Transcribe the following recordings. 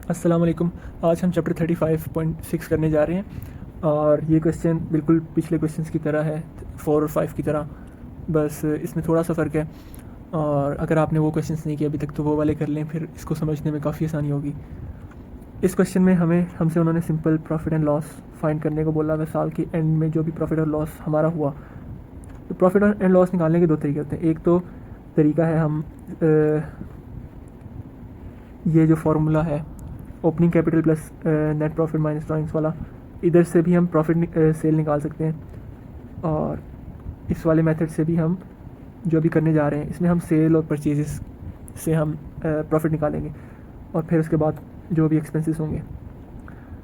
अस्सलाम वालेकुम। आज हम चैप्टर 35.6 करने जा रहे हैं और ये क्वेश्चन बिल्कुल पिछले क्वेश्चंस की तरह है, 4 और 5 की तरह। बस इसमें थोड़ा सा फ़र्क है और अगर आपने वो क्वेश्चंस नहीं किए अभी तक तो वो वाले कर लें, फिर इसको समझने में काफ़ी आसानी होगी। इस क्वेश्चन में हमसे उन्होंने simple profit and loss find करने को बोला है। साल के एंड में जो भी प्रॉफिट और लॉस हमारा हुआ, तो प्रॉफिट एंड लॉस निकालने के दो तरीके होते हैं। एक तो तरीका है हम ये जो फार्मूला है opening capital plus net profit minus drawings वाला, इधर से भी हम प्रॉफिट सेल निकाल सकते हैं। और इस वाले मेथड से भी हम जो भी करने जा रहे हैं इसमें हम सेल और परचेजेस से हम प्रॉफिट निकालेंगे और फिर उसके बाद जो भी एक्सपेंसेस होंगे।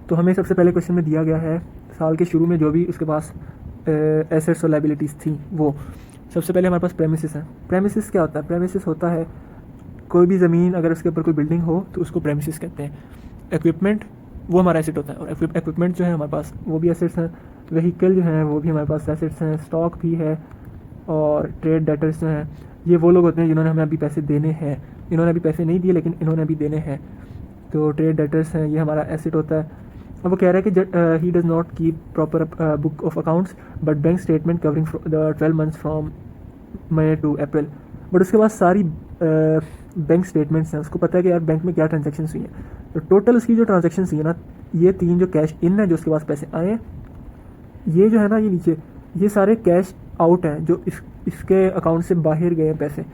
तो हमें सबसे पहले क्वेश्चन में दिया गया है साल के शुरू में जो भी उसके पास एसेट्स और लाइबिलिटीज़ थी वो। सबसे पहले हमारे पास प्रेमिसेस हैं। प्रेमिसेस क्या होता है? प्रेमिसेस होता है कोई भी ज़मीन अगर उसके ऊपर कोई बिल्डिंग हो तो उसको प्रेमिसेस कहते हैं। इक्विपमेंट वो हमारा एसेट होता है और इक्विपमेंट जो है हमारे पास वो भी एसेट्स हैं। व्हीकल जो हैं वो भी हमारे पास एसेट्स हैं। स्टॉक भी है और ट्रेड डेटर्स जो हैं ये वो लोग होते हैं जिन्होंने हमें अभी पैसे देने हैं। इन्होंने अभी पैसे नहीं दिए लेकिन इन्होंने अभी देने हैं, तो ट्रेड डेटर्स हैं, ये हमारा एसेट होता है। अब वो कह रहा है कि he does not keep proper book of accounts but bank statement covering the 12 months from May to April. But उसके बाद सारी बैंक स्टेटमेंट्स हैं, उसको पता है कि यार बैंक में क्या ट्रांजेक्शन हुई हैं। तो टोटल उसकी जो ट्रांजेक्शन हुई है ना, ये 3 जो कैश इन है जो उसके पास पैसे आए हैं, ये जो है ना ये नीचे ये सारे कैश आउट हैं जो इसके अकाउंट से बाहर गए हैं पैसे।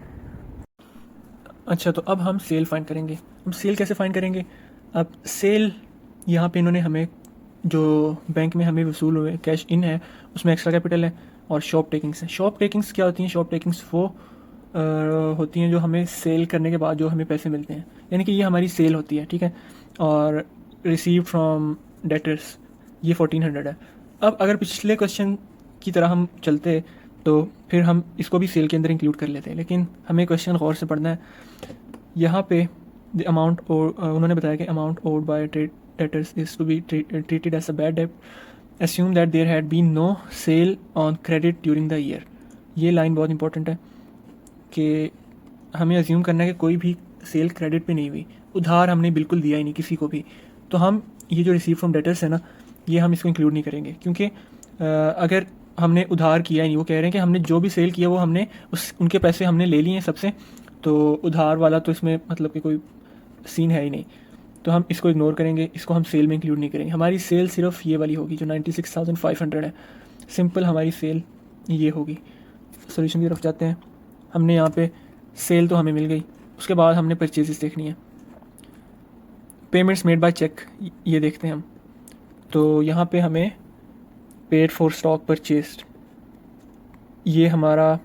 अच्छा, तो अब हम सेल फाइंड करेंगे। हम सेल कैसे फाइंड करेंगे? अब सेल यहाँ पे इन्होंने हमें जो बैंक में हमें वसूल हुए कैश इन है उसमें एक्स्ट्रा कैपिटल है और शॉप टेकिंग्स है। शॉप टेकिंग्स क्या होती हैं? शॉप टेकिंग्स वो होती हैं जो हमें सेल करने के बाद जो हमें पैसे मिलते हैं, यानी कि ये हमारी सेल होती है, ठीक है। और रिसीव फ्रॉम डेटर्स ये 1400 है। अब अगर पिछले क्वेश्चन की तरह हम चलते तो फिर हम इसको भी सेल के अंदर इंक्लूड कर लेते हैं, लेकिन हमें क्वेश्चन गौर से पढ़ना है। यहाँ पे द अमाउंट उन्होंने बताया कि amount owed by trade debtors is to be treated as a bad debt assume that there had been no sale on credit during the year। ये लाइन बहुत इंपॉर्टेंट है कि हमें अज्यूम करना है कि कोई भी सेल क्रेडिट पे नहीं हुई, उधार हमने बिल्कुल दिया ही नहीं किसी को भी। तो हम ये जो रिसीव फ्रॉम डेटर्स है ना, ये हम इसको इंक्लूड नहीं करेंगे, क्योंकि अगर हमने उधार किया ही नहीं, वो कह रहे हैं कि हमने जो भी सेल किया वो हमने उनके पैसे हमने ले लिए हैं सबसे, तो उधार वाला तो इसमें मतलब कि कोई सीन है ही नहीं। तो हम इसको इग्नोर करेंगे, इसको हम सेल में इंक्लूड नहीं करेंगे। हमारी सेल सिर्फ ये वाली होगी जो 96,500 है। सिंपल हमारी सेल ये होगी। सोल्यूशन की तरफ जाते हैं। हमने यहाँ पे सेल तो हमें मिल गई, उसके बाद हमने परचेजेस देखनी है। पेमेंट्स मेड बाय चेक ये देखते हैं हम। तो यहाँ पे हमें पेड फॉर स्टॉक परचेस्ड, ये हमारा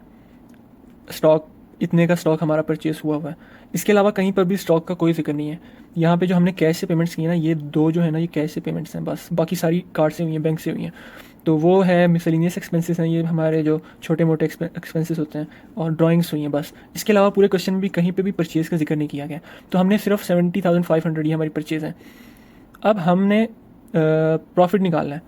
स्टॉक, इतने का स्टॉक हमारा परचेस हुआ है। इसके अलावा कहीं पर भी स्टॉक का कोई जिक्र नहीं है। यहाँ पे जो हमने कैश से पेमेंट्स की है ना, ये 2 जो है ना ये कैश से पेमेंट्स हैं बस, बाकी सारी कार्ड से हुई हैं, बैंक से हुई हैं। तो वो है मिसलिनियस एक्सपेंसेस हैं, ये हमारे जो छोटे मोटे एक्सपेंसेस होते हैं, और ड्राइंग्स हुई हैं बस। इसके अलावा पूरे क्वेश्चन में भी कहीं पे भी परचेज़ का जिक्र नहीं किया गया। तो हमने सिर्फ 70,500 ये हमारी परचेज़ है। अब हमने प्रॉफिट निकालना है।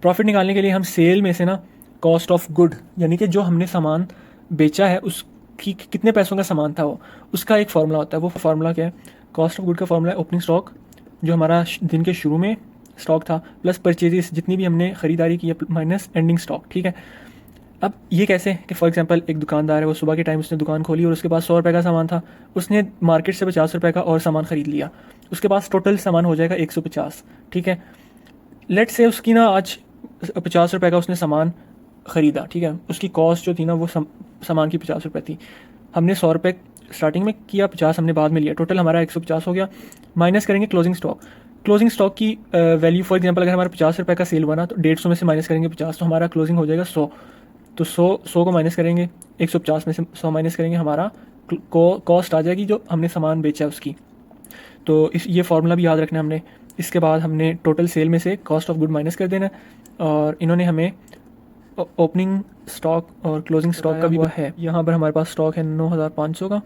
प्रॉफिट निकालने के लिए हम सेल में से ना कॉस्ट ऑफ गुड, यानी कि जो हमने सामान बेचा है उसकी कितने पैसों का सामान था वो, उसका एक फार्मूला होता है। वो फार्मूला क्या है? कॉस्ट ऑफ गुड का फार्मूला है ओपनिंग स्टॉक जो हमारा दिन के शुरू में स्टॉक था, प्लस परचेजेस जितनी भी हमने ख़रीदारी की है, माइनस एंडिंग स्टॉक, ठीक है। अब ये कैसे कि फॉर एग्जांपल एक दुकानदार है, वो सुबह के टाइम उसने दुकान खोली और उसके पास 100 रुपये का सामान था, उसने मार्केट से 50 रुपये का और सामान ख़रीद लिया, उसके पास टोटल सामान हो जाएगा 150, ठीक है। लेट से उसकी ना आज 50 रुपये का उसने सामान ख़रीदा, ठीक है। उसकी कॉस्ट जो थी ना वो सामान की 50 रुपये थी। हमने 100 रुपये स्टार्टिंग में किया, 50 हमने बाद में लिया, टोटल हमारा 150 हो गया। माइनस करेंगे क्लोजिंग स्टॉक। क्लोजिंग स्टॉक की वैल्यू फॉर एग्जांपल अगर हमारा 50 रुपये का सेल हुआ ना, तो 150 में से माइनस करेंगे 50, तो हमारा क्लोजिंग हो जाएगा 100। तो 100 को माइनस करेंगे, 150 में से 100 माइनस करेंगे, हमारा कॉस्ट आ जाएगी जो हमने सामान बेचा उसकी। तो ये फार्मूला भी याद रखना है हमने। इसके बाद हमने टोटल सेल में से कॉस्ट ऑफ गुड माइनस कर देना है। और इन्होंने हमें ओपनिंग स्टॉक और क्लोजिंग स्टॉक का भी है। यहाँ पर हमारे पास स्टॉक है 9,500 का,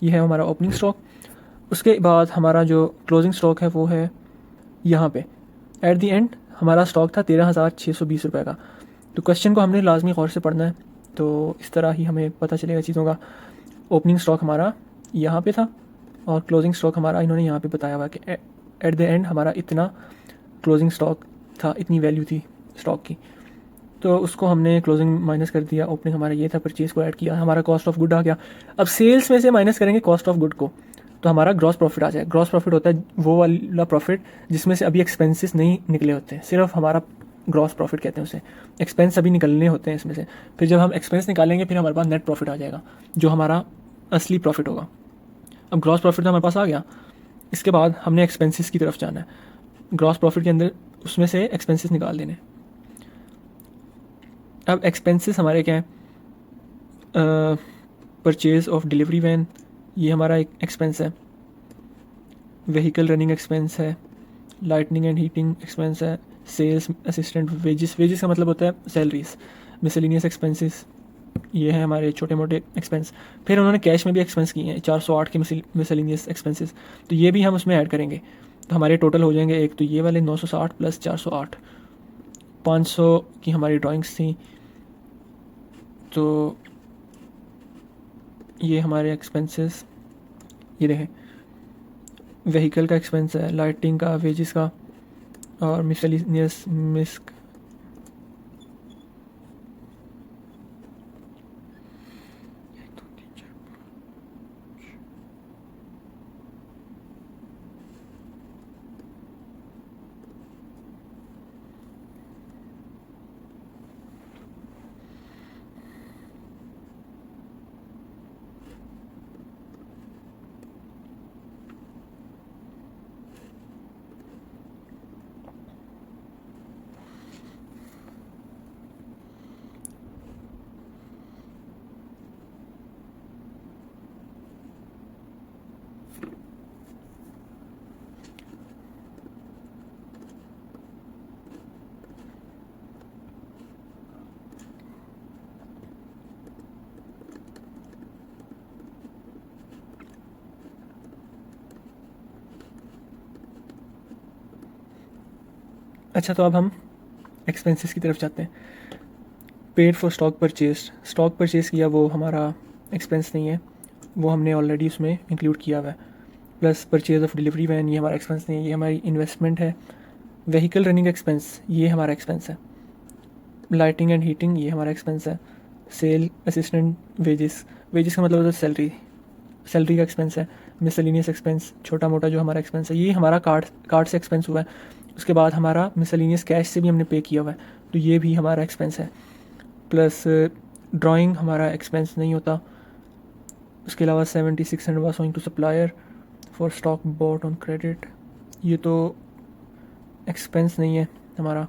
ये है हमारा ओपनिंग स्टॉक। उसके बाद हमारा जो क्लोजिंग स्टॉक है वो है यहाँ पे। एट द एंड हमारा स्टॉक था 13,620 रुपये का। तो क्वेश्चन को हमने लाजमी गौर से पढ़ना है, तो इस तरह ही हमें पता चलेगा चीज़ों का। ओपनिंग स्टॉक हमारा यहाँ पे था और क्लोजिंग स्टॉक हमारा इन्होंने यहाँ पे बताया हुआ है कि एट द एंड हमारा इतना क्लोजिंग स्टॉक था, इतनी वैल्यू थी स्टॉक की। तो उसको हमने क्लोजिंग माइनस कर दिया, ओपनिंग हमारा ये था, परचेज़ को ऐड किया, हमारा कॉस्ट ऑफ गुड आ गया। अब सेल्स में से माइनस करेंगे कॉस्ट ऑफ गुड को, तो हमारा ग्रॉस प्रॉफिट आ जाएगा। ग्रॉस प्रॉफिट होता है वो वाला प्रॉफिट जिसमें से अभी एक्सपेंसेस नहीं निकले होते हैं, सिर्फ हमारा ग्रॉस प्रॉफिट कहते हैं उसे। एक्सपेंस अभी निकलने होते हैं इसमें से, फिर जब हम एक्सपेंस निकालेंगे फिर हमारे पास नेट प्रॉफिट आ जाएगा, जो हमारा असली प्रॉफिट होगा। अब ग्रॉस प्रॉफिट तो हमारे पास आ गया, इसके बाद हमने एक्सपेंसेस की तरफ जाना है। ग्रॉस प्रॉफिट के अंदर उसमें से एक्सपेंसेस निकाल देने। अब एक्सपेंसेस हमारे क्या हैं? परचेज़ ऑफ डिलीवरी वैन, ये हमारा एक एक्सपेंस है। व्हीकल रनिंग एक्सपेंस है। लाइटनिंग एंड हीटिंग एक्सपेंस है। सेल्स असिस्टेंट वेजेस, वेजेस का मतलब होता है सैलरीज। मिसलिनियस एक्सपेंसेस, ये हैं हमारे छोटे मोटे एक्सपेंस। फिर उन्होंने कैश में भी एक्सपेंस किए हैं 408 के मिसलिनियस एक्सपेंसेस, तो ये भी हम उसमें ऐड करेंगे। तो हमारे टोटल हो जाएंगे, एक तो ये वाले 960 प्लस 408, 500 की हमारी ड्राइंग्स थी। तो ये हमारे एक्सपेंसेस, ये देखें, व्हीकल का एक्सपेंस है, लाइटिंग का, वेजेस का, और मिसलिनियस मिस्क, अच्छा। तो अब हम एक्सपेंसेस की तरफ जाते हैं। Paid for stock purchase, stock purchase किया वो हमारा एक्सपेंस नहीं है, वो हमने ऑलरेडी उसमें इंक्लूड किया हुआ है। Plus purchase of delivery van, ये हमारा एक्सपेंस नहीं है, ये हमारी इन्वेस्टमेंट है। व्हीकल रनिंग एक्सपेंस, ये हमारा एक्सपेंस है। लाइटिंग एंड हीटिंग, ये हमारा एक्सपेंस है। सेल असिस्टेंट वेजेस, वेजेस का मतलब होता है सैलरी, सैलरी का एक्सपेंस है। मिसलिनियस एक्सपेंस, छोटा मोटा जो हमारा एक्सपेंस है, ये हमारा कार्ड से एक्सपेंस हुआ है। उसके बाद हमारा मिसलिनियस कैश से भी हमने पे किया हुआ है, तो ये भी हमारा एक्सपेंस है। प्लस ड्राइंग हमारा एक्सपेंस नहीं होता। उसके अलावा 7600 was going to supplier for stock bought on credit, ये तो एक्सपेंस नहीं है हमारा।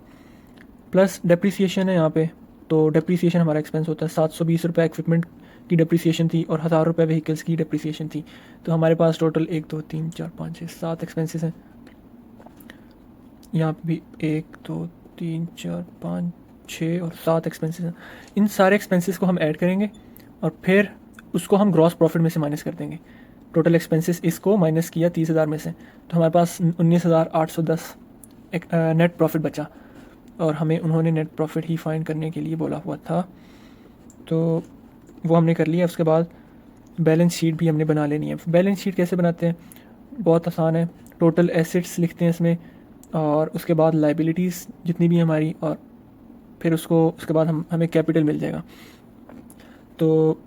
प्लस डेप्रिसिएशन है यहाँ पे, तो डेप्रिसिएशन हमारा एक्सपेंस होता है। 720 रुपये इक्विपमेंट की डेप्रिसिएशन थी और 1000 रुपये व्हीकल्स की डेप्रिसिएशन थी। तो हमारे पास टोटल 1 2 3 4 5 6 7 एक्सपेंसेस हैं। यहाँ पे भी 1 2 3 4 5 6 और 7 एक्सपेंसेस हैं। इन सारे एक्सपेंसेस को हम ऐड करेंगे और फिर उसको हम ग्रॉस प्रॉफिट में से माइनस कर देंगे। टोटल एक्सपेंसेस इसको माइनस किया 30,000 में से, तो हमारे पास 19,810 एक नेट प्रॉफिट बचा। और हमें उन्होंने नेट प्रॉफिट ही फाइंड करने के लिए बोला हुआ था, तो वो हमने कर लिया। उसके बाद बैलेंस शीट भी हमने बना लेनी है। बैलेंस शीट कैसे बनाते हैं? बहुत आसान है। टोटल एसेट्स लिखते हैं इसमें, और उसके बाद लाइबिलिटीज़ जितनी भी हमारी, और फिर उसके बाद हमें कैपिटल मिल जाएगा। तो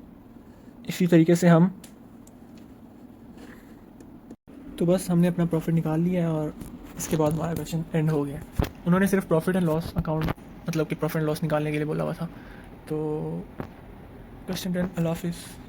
इसी तरीके से हम, तो बस हमने अपना प्रॉफिट निकाल लिया है और इसके बाद हमारा क्वेश्चन एंड हो गया। उन्होंने सिर्फ प्रॉफिट एंड लॉस अकाउंट, मतलब कि प्रॉफिट एंड लॉस निकालने के लिए बोला हुआ था। तो क्वेश्चन एंड, अल्लाह हाफिज़।